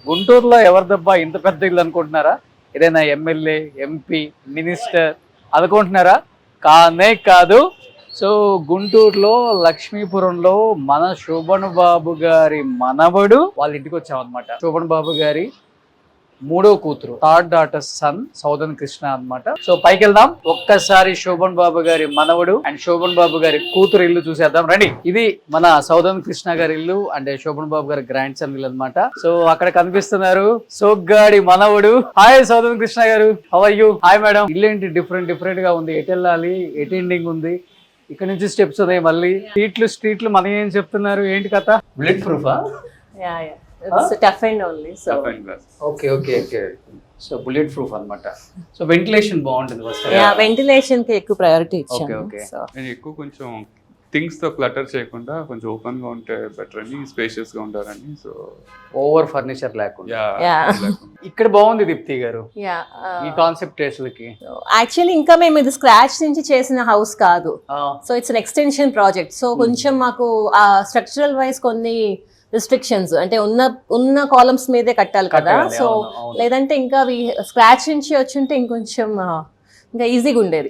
గుంటూరులో ఎవరిదబ్బా ఇంత పెద్ద ఇల్లు అనుకుంటున్నారా? ఏదైనా ఎమ్మెల్యే, ఎంపీ, మినిస్టర్ అనుకుంటున్నారా? కానే కాదు. సో గుంటూరులో లక్ష్మీపురంలో మన శోభన్ బాబు గారి మనవడు వాళ్ళ ఇంటికి వచ్చామన్నమాట. శోభన్ బాబు గారి మూడో కూతురు, థర్డ్ డాటర్ సన్ సౌదన్ కృష్ణ అన్నమాట. సో పైకి వెళ్దాం, ఒక్కసారి శోభన్ బాబు గారి మనవడు అండ్ శోభన్ బాబు గారి కూతురు ఇల్లు చూసేద్దాం రండి. ఇది మన సౌదన్ కృష్ణ గారి ఇల్లు అంటే శోభన్ బాబు గారి గ్రాండ్ సన్ ఇల్లు అనమాట. సో అక్కడ కనిపిస్తున్నారు సోగ్గాడి మనవడు. హాయ్ సౌదన్ కృష్ణ గారు, how are you? Hi madam. ఇల్లు ఏంటి డిఫరెంట్ గా ఉంది, ఎటు వెళ్ళాలి, ఎటు ఎండింగ్ ఉంది, ఇక్కడ నుంచి స్టెప్స్ ఉన్నాయి, మళ్ళీ స్ట్రీట్లు మన ఏం చెప్తున్నారు, ఏంటి కథ? బుల్లెట్ ప్రూఫా? It's tough and only. So okay. So bullet proof అన్నమాట. సో వెంటిలేషన్ బాగుంటుంది ఫస్ట్. వెంటిలేషన్ కి ఎక్కువ ప్రయారిటీ ఇచ్చాను. ఓకే. నేను ఎక్కువ కొంచెం థింగ్స్ తో క్లటర్ చేయకుండా కొంచెం ఓపెన్ గా ఉంటే బెటర్ అని, స్పేషియస్ గా ఉంటారని. సో ఓవర్ ఫర్నిచర్ లేకుండా Yeah. ఇక్కడ బాగుంది దీప్తి గారు ఈ కాన్సెప్ట్ కి. యాక్చువల్లీ ఇంకా మేము ఇది స్క్రాచ్ నుంచి చేసిన హౌస్ కాదు. So it's an extension project. So కొంచెం మాకు స్ట్రక్చరల్ వైజ్ కొన్ని రిస్ట్రిక్షన్స్ అంటే ఉన్న కాలమ్స్ మీదే కట్టాలి కదా. సో లేదంటే ఇంకా స్క్రాచ్ నుంచి వచ్చి ఉంటే ఇంకొంచెం ఇంకా ఈజీగా ఉండేది.